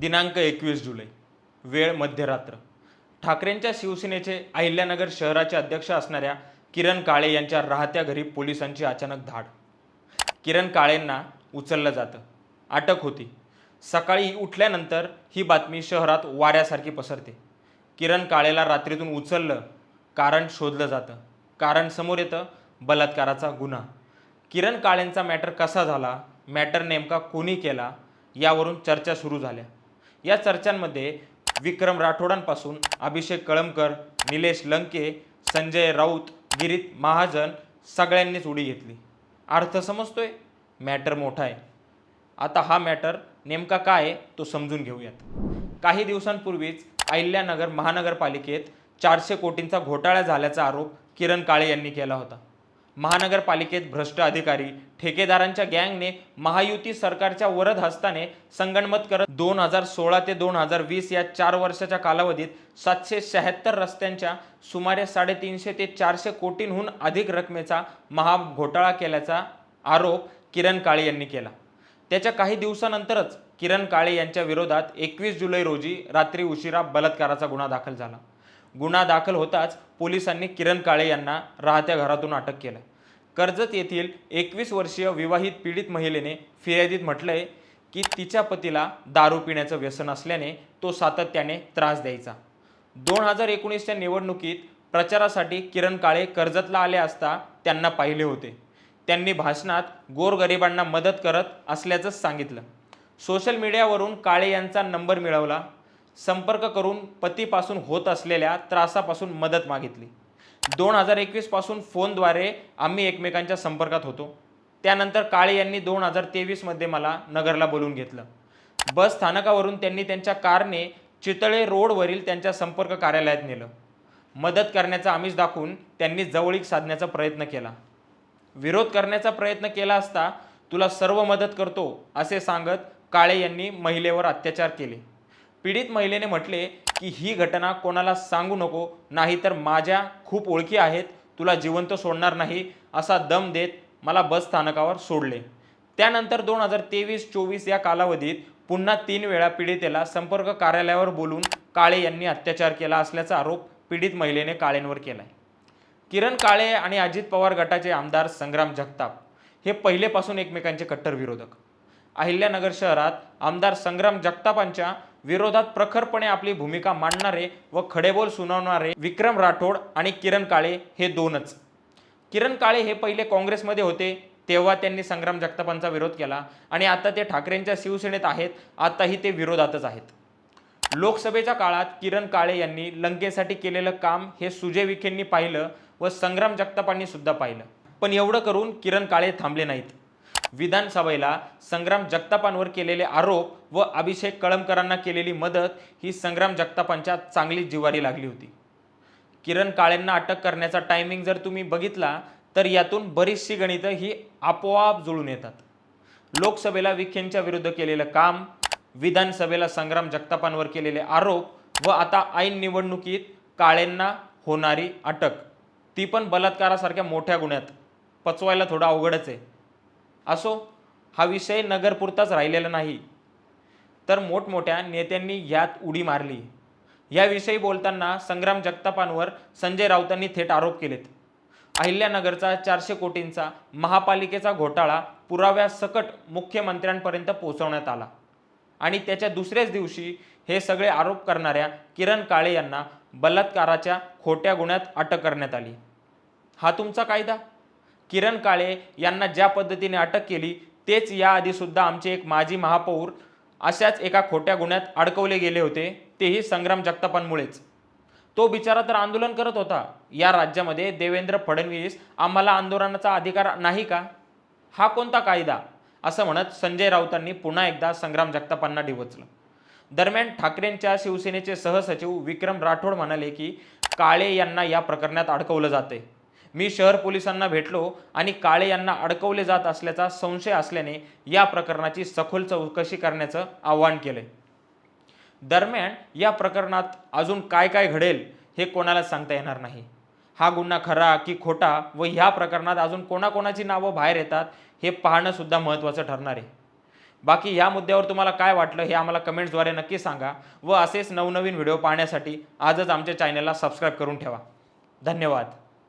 दिनांक 21 जुलै, वेळ मध्यरात्र. ठाकरेंच्या शिवसेनेचे अहिल्यानगर शहराचे अध्यक्ष असणाऱ्या किरण काळे यांच्या राहत्या घरी पोलिसांची अचानक धाड. किरण काळेंना उचललं जातं, अटक होती. सकाळी उठल्यानंतर ही बातमी शहरात वाऱ्यासारखी पसरते. किरण काळेला रात्रीतून उचललं, कारण शोधलं जातं. कारण समोर येतं, बलात्काराचा गुन्हा. किरण काळेंचा मॅटर कसा झाला, मॅटर नेमका कोणी केला, यावरून चर्चा सुरू झाल्या. या चर्चांमध्ये विक्रम राठोडांपासून अभिषेक कळमकर, निलेश लंके, संजय राऊत, गिरीश महाजन सगळ्यांनीच उडी घेतली. अर्थ समजतोय? मॅटर मोठा आहे. आता हा मॅटर नेमका काय आहे तो समजून घेऊयात. काही दिवसांपूर्वीच अहिल्यानगर महानगरपालिकेत 400 कोटींचा घोटाळा झाल्याचा आरोप किरण काळे यांनी केला होता. महानगरपालिकेत भ्रष्ट अधिकारी, ठेकेदारांच्या गँगने महायुती सरकारच्या वरद हस्ताने संगनमत करत 2016 ते 2020 या 4 वर्षाच्या कालावधीत 776 रस्त्यांच्या सुमारे 350 ते 400 कोटींहून अधिक रकमेचा महाघोटाळा केल्याचा आरोप किरण काळे यांनी केला. त्याच्या काही दिवसानंतरच किरण काळे यांच्या विरोधात 21 जुलै रोजी रात्री उशिरा बलात्काराचा गुन्हा दाखल झाला. गुन्हा दाखल होताच पोलिसांनी किरण काळे यांना राहत्या घरातून अटक केलं. कर्जत येथील 21 वर्षीय विवाहित पीडित महिलेने फिर्यादीत म्हटलंय की तिच्या पतीला दारू पिण्याचं व्यसन असल्याने तो सातत्याने त्रास द्यायचा. 2019च्या निवडणुकीत प्रचारासाठी किरण काळे कर्जतला आले असता त्यांना पाहिले होते. त्यांनी भाषणात गोरगरिबांना मदत करत असल्याचं सांगितलं. सोशल मीडियावरून काळे यांचा नंबर मिळवला. संपर्क करून पतीपासून होत असलेल्या त्रासापासून मदत मागितली. 2021 पासून फोनद्वारे आम्ही एकमेकांच्या संपर्कात होतो. त्यानंतर काळे यांनी 2023 मध्ये मला नगरला बोलवून घेतलं. बस स्थानकावरून त्यांनी त्यांच्या कारने चितळे रोडवरील त्यांच्या संपर्क कार्यालयात नेलं. मदत करण्याचा आमिष दाखवून त्यांनी जवळीक साधण्याचा प्रयत्न केला. विरोध करण्याचा प्रयत्न केला असता तुला सर्व मदत करतो असे सांगत काळे यांनी महिलेवर अत्याचार केले. पीडित महिलेने म्हटले की ही घटना कोणाला सांगू नको, नाहीतर माझ्या खूप ओळखी आहेत, तुला जिवंत सोडणार नाही असा दम देत मला बस स्थानकावर सोडले. त्यानंतर 2023-24 या कालावधीत पुन्हा 3 वेळा पीडितेला संपर्क कार्यालयावर बोलून काळे यांनी अत्याचार केला असल्याचा आरोप पीडित महिलेने काळेंवर केलाय. किरण काळे आणि अजित पवार गटाचे आमदार संग्राम जगताप हे पहिलेपासून एकमेकांचे कट्टर विरोधक. अहिल्यानगर शहरात आमदार संग्राम जगतापांच्या विरोधात प्रखरपणे आपली भूमिका मांडणारे व खडेबोल सुनावणारे विक्रम राठोड आणि किरण काळे हे दोनच. किरण काळे हे पहिले काँग्रेसमध्ये होते, तेव्हा त्यांनी संग्राम जगतापांचा विरोध केला आणि आता ते ठाकरेंच्या शिवसेनेत आहेत. आताही ते विरोधातच आहेत. लोकसभेच्या काळात किरण काळे यांनी लंकेसाठी केलेलं काम हे सुजय विखेंनी पाहिलं व संग्राम जगतापांनी सुद्धा पाहिलं. पण एवढं करून किरण काळे थांबले नाहीत. विधानसभेला संग्राम जगतापांवर केलेले आरोप व अभिषेक कळमकरांना केलेली मदत ही संग्राम जगतापांच्या चांगली जिव्हारी लागली होती. किरण काळेंना अटक करण्याचा टायमिंग जर तुम्ही बघितला तर यातून बरीचशी गणितं ही आपोआप जुळून येतात. लोकसभेला विखेंच्या विरुद्ध केलेलं काम, विधानसभेला संग्राम जगतापांवर केलेले आरोप व आता ऐन निवडणुकीत काळेंना होणारी अटक, ती पण बलात्कारासारख्या मोठ्या गुन्ह्यात. पचवायला थोडं अवघडच आहे. असो, हा विषय नगरपुरताच राहिलेला नाही, तर मोठमोठ्या नेत्यांनी यात उडी मारली. याविषयी बोलताना संग्राम जगतापांवर संजय राऊतांनी थेट आरोप केलेत. अहिल्यानगरचा 400 कोटींचा महापालिकेचा घोटाळा पुराव्यासकट मुख्यमंत्र्यांपर्यंत पोहोचवण्यात आला आणि त्याच्या दुसऱ्याच दिवशी हे सगळे आरोप करणाऱ्या किरण काळे यांना बलात्काराच्या खोट्या गुन्ह्यात अटक करण्यात आली. हा तुमचा कायदा? किरण काळे यांना ज्या पद्धतीने अटक केली तेच याआधी सुद्धा आमचे एक माजी महापौर अशाच एका खोट्या गुन्ह्यात अडकवले गेले होते, तेही संग्राम जगतापांमुळेच. तो बिचारा तर आंदोलन करत होता. या राज्यामध्ये देवेंद्र फडणवीस आम्हाला आंदोलनाचा अधिकार नाही का? हा कोणता कायदा? असं म्हणत संजय राऊतांनी पुन्हा एकदा संग्राम जगतापांना डिवचलं. दरम्यान ठाकरेंच्या शिवसेनेचे सहसचिव विक्रम राठोड म्हणाले की काळे यांना या प्रकरणात अडकवलं जाते. मी शहर पोलिसांना भेटलो आणि काळे यांना अडकवले जात असल्याचा संशय असल्याने या प्रकरणाची सखोल चौकशी करण्याचं आवाहन केलंय. दरम्यान या प्रकरणात अजून काय काय घडेल हे कोणाला सांगता येणार नाही. हा गुन्हा खरा की खोटा व ह्या प्रकरणात अजून कोणाकोणाची नावं बाहेर येतात हे पाहणं सुद्धा महत्त्वाचं ठरणार आहे. बाकी या मुद्द्यावर तुम्हाला काय वाटलं हे आम्हाला कमेंट्सद्वारे नक्की सांगा व असेच नवनवीन व्हिडिओ पाहण्यासाठी आजच आमच्या चॅनलला सबस्क्राईब करून ठेवा. धन्यवाद.